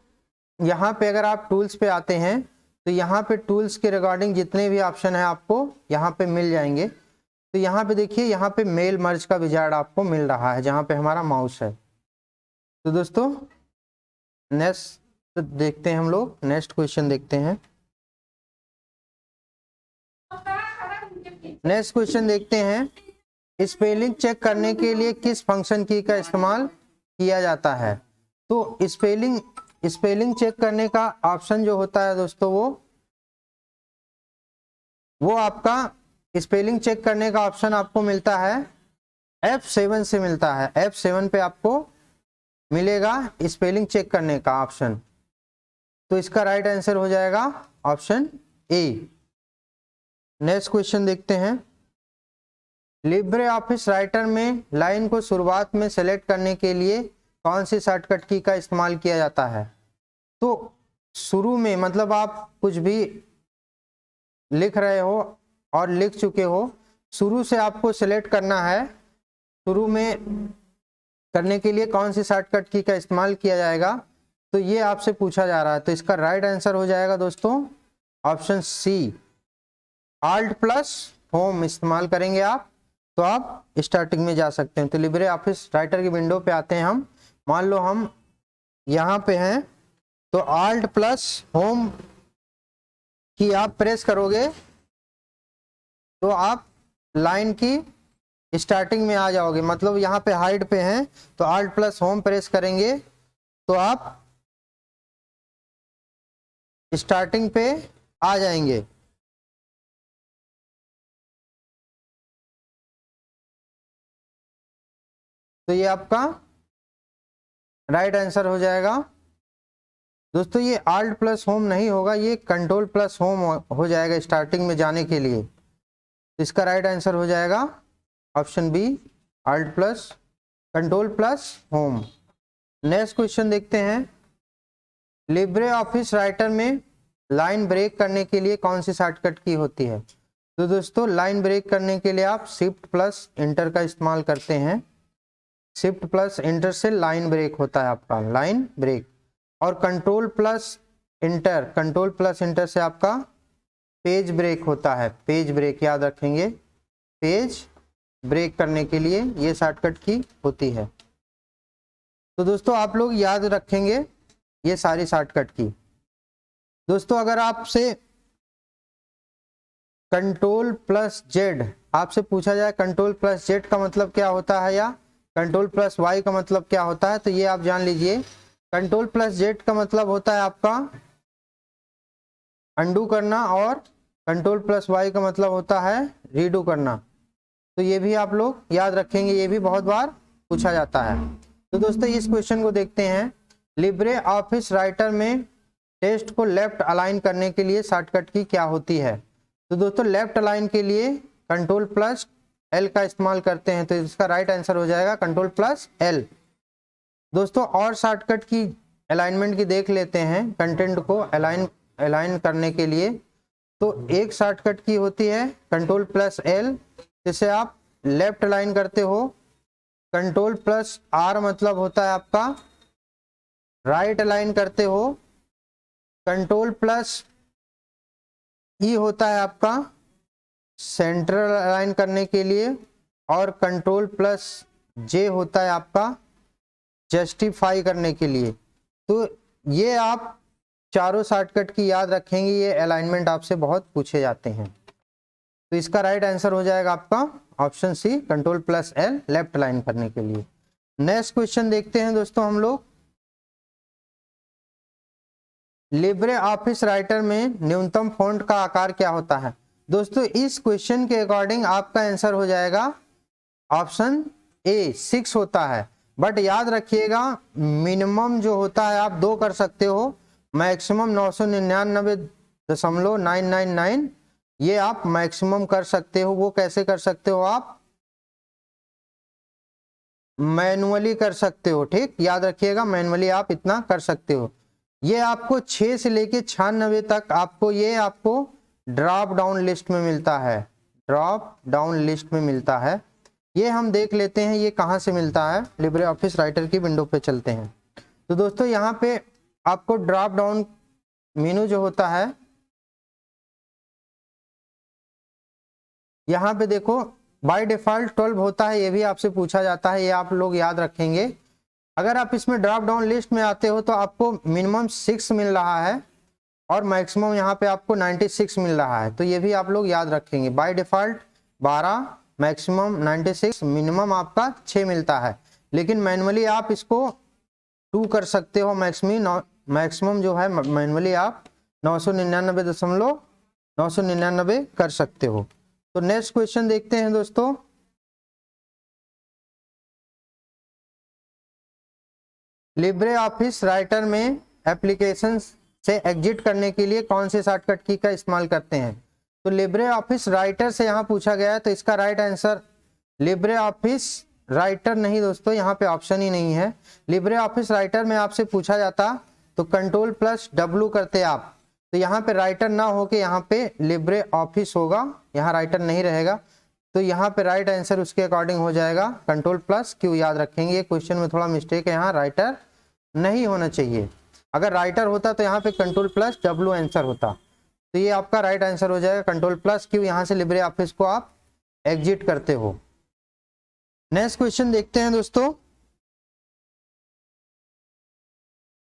यहाँ पे अगर आप टूल्स पे आते हैं तो यहाँ पे टूल्स के रिगार्डिंग जितने भी ऑप्शन है आपको यहाँ पे मिल जाएंगे। तो यहाँ पे देखिए, यहाँ पे मेल मर्ज का विजार्ड आपको मिल रहा है जहाँ पे हमारा माउस है। तो दोस्तों नेक्स्ट देखते हैं, हम लोग नेक्स्ट क्वेश्चन देखते हैं। नेक्स्ट क्वेश्चन देखते हैं, स्पेलिंग चेक करने के लिए किस फंक्शन की का इस्तेमाल किया जाता है? तो स्पेलिंग चेक करने का ऑप्शन जो होता है दोस्तों वो आपका स्पेलिंग चेक करने का ऑप्शन आपको मिलता है F7 से मिलता है, F7 पे आपको मिलेगा स्पेलिंग चेक करने का ऑप्शन। तो इसका राइट आंसर हो जाएगा ऑप्शन ए। नेक्स्ट क्वेश्चन देखते हैं, लिब्रे ऑफिस राइटर में लाइन को शुरुआत में सेलेक्ट करने के लिए कौन सी शॉर्टकट की का इस्तेमाल किया जाता है? तो शुरू में मतलब आप कुछ भी लिख रहे हो और लिख चुके हो, शुरू से आपको सेलेक्ट करना है, शुरू में करने के लिए कौन सी शॉर्टकट की का इस्तेमाल किया जाएगा, तो ये आपसे पूछा जा रहा है। तो इसका राइट आंसर हो जाएगा दोस्तों option C, Alt plus home इस्तेमाल करेंगे आप तो आप स्टार्टिंग में जा सकते हैं। तो लिब्रे ऑफिस राइटर की विंडो पे आते हैं हम, मान लो हम यहाँ पे हैं, तो Alt प्लस होम की आप प्रेस करोगे तो आप लाइन की स्टार्टिंग में आ जाओगे। मतलब यहाँ पे हाइड पे हैं तो Alt प्लस होम प्रेस करेंगे तो आप स्टार्टिंग पे आ जाएंगे। तो ये आपका राइट आंसर हो जाएगा दोस्तों। ये Alt प्लस होम नहीं होगा, ये कंट्रोल प्लस होम हो जाएगा स्टार्टिंग में जाने के लिए। तो इसका राइट आंसर हो जाएगा option B, Alt plus control plus home. Next question देखते हैं, लिब्रे ऑफिस राइटर में लाइन ब्रेक करने के लिए कौन सी शॉर्टकट की होती है? तो दोस्तों लाइन ब्रेक करने के लिए आप शिफ्ट प्लस इंटर का इस्तेमाल करते हैं। शिफ्ट प्लस इंटर से लाइन ब्रेक होता है आपका, लाइन ब्रेक। और कंट्रोल प्लस इंटर से आपका पेज ब्रेक होता है, पेज ब्रेक याद रखेंगे, पेज ब्रेक करने के लिए ये शॉर्टकट की होती है। तो दोस्तों आप लोग याद रखेंगे ये सारी शॉर्टकट की। दोस्तों अगर आपसे कंट्रोल प्लस जेड आपसे पूछा जाए, कंट्रोल प्लस जेड का मतलब क्या होता है या कंट्रोल प्लस वाई का मतलब क्या होता है, तो ये आप जान लीजिए। कंट्रोल प्लस जेड का मतलब होता है आपका अंडू करना, और कंट्रोल प्लस वाई का मतलब होता है रीडू करना। तो ये भी आप लोग याद रखेंगे, ये भी बहुत बार पूछा जाता है। तो दोस्तों इस क्वेश्चन को देखते हैं। लिब्रे ऑफिस राइटर में टेक्स्ट को लेफ्ट अलाइन करने के लिए शॉर्टकट की क्या होती है। तो दोस्तों लेफ्ट अलाइन के लिए कंट्रोल प्लस एल का इस्तेमाल करते हैं, तो इसका राइट आंसर हो जाएगा कंट्रोल प्लस एल। दोस्तों और शॉर्टकट की अलाइनमेंट की देख लेते हैं, कंटेंट को अलाइन करने के लिए। तो एक शॉर्टकट की होती है कंट्रोल प्लस एल, जिसे आप लेफ्ट अलाइन करते हो। कंट्रोल प्लस आर मतलब होता है आपका राइट अलाइन करते हो। कंट्रोल प्लस ई होता है आपका सेंट्रल अलाइन करने के लिए, और कंट्रोल प्लस जे होता है आपका जस्टिफाई करने के लिए। तो ये आप चारों शॉर्टकट की याद रखेंगे, ये अलाइनमेंट आपसे बहुत पूछे जाते हैं। तो इसका राइट आंसर हो जाएगा आपका option C control plus L left align करने के लिए। नेक्स्ट क्वेश्चन देखते हैं दोस्तों हम लोग। लिब्रे ऑफिस राइटर में न्यूनतम फॉन्ट का आकार क्या होता है। दोस्तों इस क्वेश्चन के अकॉर्डिंग आपका आंसर हो जाएगा ऑप्शन ए 6 होता है। बट याद रखिएगा मिनिमम जो होता है आप 2 कर सकते हो, मैक्सिमम 999.999 ये आप मैक्सिमम कर सकते हो। वो कैसे कर सकते हो, आप मैनुअली कर सकते हो। ठीक, याद रखिएगा मैनुअली आप इतना कर सकते हो। ये आपको 6 से लेके 96 तक आपको ये आपको ड्रॉप डाउन लिस्ट में मिलता है, ड्रॉप डाउन लिस्ट में मिलता है। ये हम देख लेते हैं ये कहाँ से मिलता है। लिब्रे ऑफिस राइटर की विंडो पे चलते हैं। तो दोस्तों यहाँ पे आपको ड्रॉप डाउन मेनू जो होता है, यहाँ पे देखो बाय डिफॉल्ट 12 होता है, ये भी आपसे पूछा जाता है, ये आप लोग याद रखेंगे। अगर आप इसमें ड्रॉप डाउन लिस्ट में आते हो तो आपको मिनिमम 6 मिल रहा है और मैक्सिमम यहाँ पे आपको 96 मिल रहा है। तो ये भी आप लोग याद रखेंगे। बाय डिफॉल्ट 12, मैक्सिमम 96, मिनिमम आपका 6 मिलता है। लेकिन मैनुअली आप इसको 2 कर सकते हो। मैक्सिमम जो है मैनुअली आप 999.999 कर सकते हो। तो नेक्स्ट क्वेश्चन देखते हैं दोस्तों। लिब्रे ऑफिस राइटर में एप्लीकेशन से एग्जिट करने के लिए कौन से शॉर्टकट की का इस्तेमाल करते हैं। तो लिब्रे ऑफिस राइटर से यहाँ पूछा गया है, तो इसका right answer Libre Office writer नहीं दोस्तों, यहाँ पे ऑप्शन ही नहीं है। लिब्रे ऑफिस राइटर में आपसे पूछा जाता तो कंट्रोल प्लस डब्ल्यू करते आप, तो यहाँ पे राइटर ना हो के यहाँ पे लिब्रे ऑफिस होगा, यहाँ राइटर नहीं रहेगा। तो यहाँ पे राइट आंसर उसके अकॉर्डिंग हो जाएगा कंट्रोल प्लस क्यू। याद रखेंगे क्वेश्चन में थोड़ा मिस्टेक है, यहाँ राइटर नहीं होना चाहिए। अगर राइटर होता तो यहाँ पे कंट्रोल प्लस डब्ल्यू आंसर होता। तो ये आपका राइट आंसर हो जाएगा कंट्रोल प्लस क्यू। यहाँ से लिब्रे ऑफिस को आप एग्जिट करते हो। नेक्स्ट क्वेश्चन देखते हैं दोस्तों।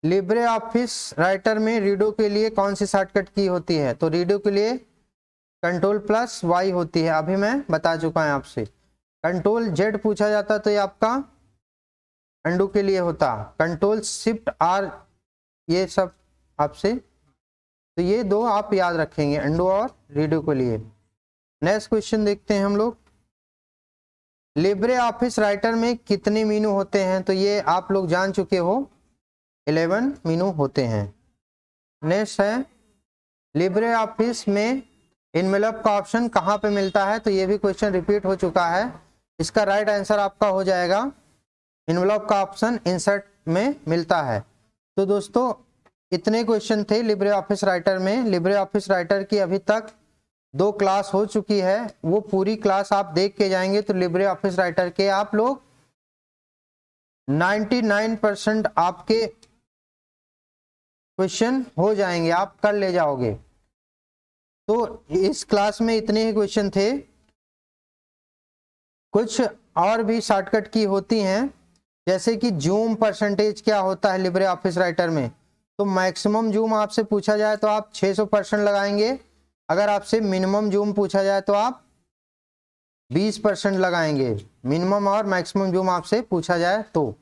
लिब्रे ऑफिस राइटर में रीडो के लिए कौन सी शॉर्टकट की होती है। तो रीडो के लिए कंट्रोल प्लस वाई होती है, अभी मैं बता चुका हूं आपसे। कंट्रोल जेड पूछा जाता तो ये आपका अंडू के लिए होता। कंट्रोल शिफ्ट आर ये सब आपसे, तो ये 2 आप याद रखेंगे अंडू और रीडो के लिए। नेक्स्ट क्वेश्चन देखते हैं हम लोग। लिब्रे ऑफिस राइटर में कितने मेनू होते हैं। तो ये आप लोग जान चुके हो 11 मेनू होते हैं। नेक्स्ट है लिब्रे ऑफिस में इनवेलप का ऑप्शन कहाँ पे मिलता है। तो ये भी क्वेश्चन रिपीट हो चुका है। इसका राइट आंसर आपका हो जाएगा इनवेलप का ऑप्शन इंसर्ट में मिलता है। तो दोस्तों इतने क्वेश्चन थे लिब्रे ऑफिस राइटर में। लिब्रे ऑफिस राइटर की अभी तक 2 क्लास हो चुकी है, वो पूरी क्लास आप देख के जाएंगे तो लिब्रे ऑफिस राइटर के आप लोग 99% आपके क्वेश्चन हो जाएंगे, आप कर ले जाओगे। तो इस क्लास में इतने ही क्वेश्चन थे। कुछ और भी शॉर्टकट की होती हैं, जैसे कि जूम परसेंटेज क्या होता है लिब्रे ऑफिस राइटर में। तो मैक्सिमम जूम आपसे पूछा जाए तो आप 600% लगाएंगे। अगर आपसे मिनिमम जूम पूछा जाए तो आप 20% लगाएंगे, मिनिमम और मैक्सिमम जूम आपसे पूछा जाए तो।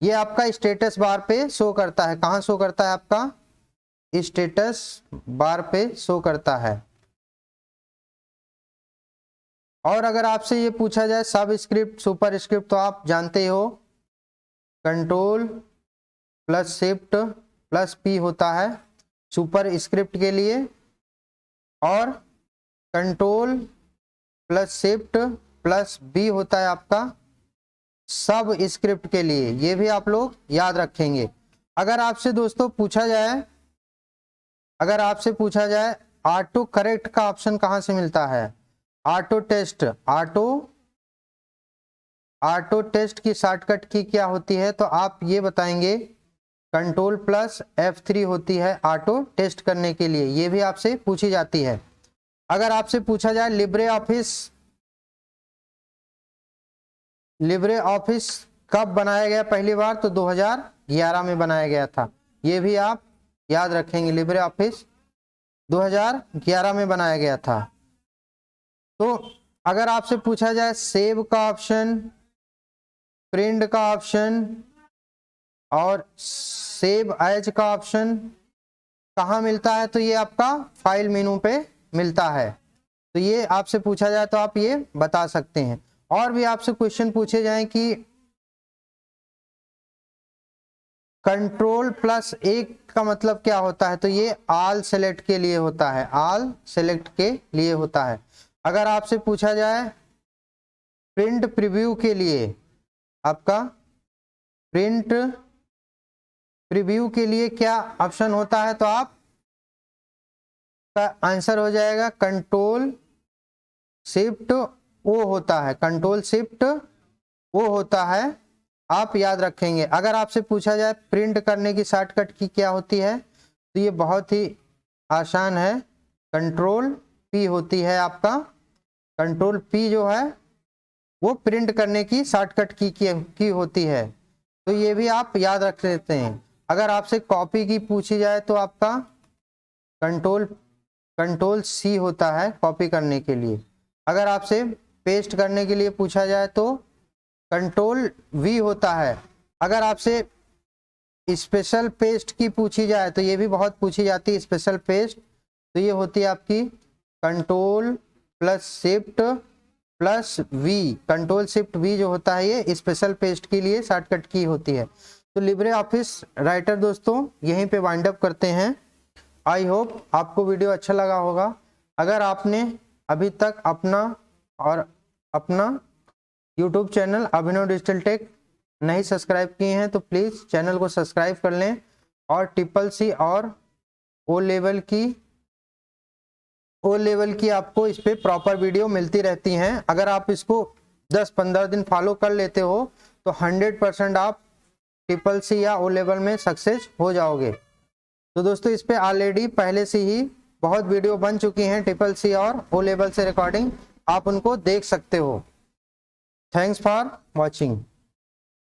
ये आपका स्टेटस बार पे शो करता है। कहाँ शो करता है? आपका स्टेटस बार पे शो करता है। और अगर आपसे ये पूछा जाए सब स्क्रिप्ट सुपर स्क्रिप्ट, तो आप जानते हो control plus shift plus P होता है सुपर स्क्रिप्ट के लिए, और control plus shift plus B होता है आपका सब स्क्रिप्ट के लिए। ये भी आप लोग याद रखेंगे। अगर आपसे दोस्तों पूछा जाए, अगर आपसे पूछा जाए ऑटो करेक्ट का ऑप्शन कहाँ से मिलता है? ऑटो टेस्ट, ऑटो टेस्ट की शॉर्टकट की क्या होती है? तो आप ये बताएंगे कंट्रोल प्लस F3 होती है ऑटो टेस्ट करने के लिए। ये भी आपसे पूछी जाती है। अगर आपसे पूछा जाए लिब्रे ऑफिस कब बनाया गया पहली बार? तो 2011 में बनाया गया था। ये भी आप याद रखेंगे, लिब्रे ऑफिस 2011 में बनाया गया था। तो अगर आपसे पूछा जाए सेव का ऑप्शन, प्रिंट का ऑप्शन और सेव एज का ऑप्शन कहाँ मिलता है? तो ये आपका फाइल मेनू पे मिलता है। तो ये आपसे पूछा जाए तो आप ये बता सकते हैं। और भी आपसे क्वेश्चन पूछे जाएं कि कंट्रोल प्लस एक का मतलब क्या होता है? तो ये ऑल सेलेक्ट के लिए होता है, ऑल सेलेक्ट के लिए होता है। अगर आपसे पूछा जाए प्रिंट प्रीव्यू के लिए, आपका प्रिंट प्रीव्यू के लिए क्या ऑप्शन होता है? तो आप का आंसर हो जाएगा कंट्रोल शिफ्ट ओ होता है, कंट्रोल शिफ्ट ओ होता है। आप याद रखेंगे। अगर आपसे पूछा जाए प्रिंट करने की शॉर्टकट की क्या होती है? तो ये बहुत ही आसान है, कंट्रोल पी होती है। आपका कंट्रोल पी जो है वो प्रिंट करने की शॉर्टकट की होती है। तो ये भी आप याद रख लेते हैं। अगर आपसे कॉपी की पूछी जाए तो आपका कंट्रोल सी होता है कॉपी करने के लिए। अगर आपसे पेस्ट करने के लिए पूछा जाए तो कंट्रोल वी होता है। अगर आपसे स्पेशल पेस्ट की पूछी जाए तो ये भी बहुत पूछी जाती है स्पेशल पेस्ट, तो ये होती है आपकी control plus shift plus V. Control shift V जो होता है ये स्पेशल पेस्ट के लिए शॉर्टकट की होती है। तो लिब्रे ऑफिस राइटर दोस्तों यहीं पे वाइंड अप करते हैं। आई होप आपको वीडियो अच्छा लगा होगा। अगर आपने अभी तक अपना यूट्यूब चैनल अभिनव डिजिटल टेक नहीं सब्सक्राइब किए हैं तो प्लीज़ चैनल को सब्सक्राइब कर लें। और CCC और ओ लेवल की आपको इस पर प्रॉपर वीडियो मिलती रहती हैं। अगर आप इसको 10-15 दिन फॉलो कर लेते हो तो 100% आप CCC या ओ लेवल में सक्सेस हो जाओगे। तो दोस्तों इस पे ऑलरेडी पहले से ही बहुत वीडियो बन चुकी हैं CCC और ओ लेवल से रिकॉर्डिंग, आप उनको देख सकते हो। Thanks for watching.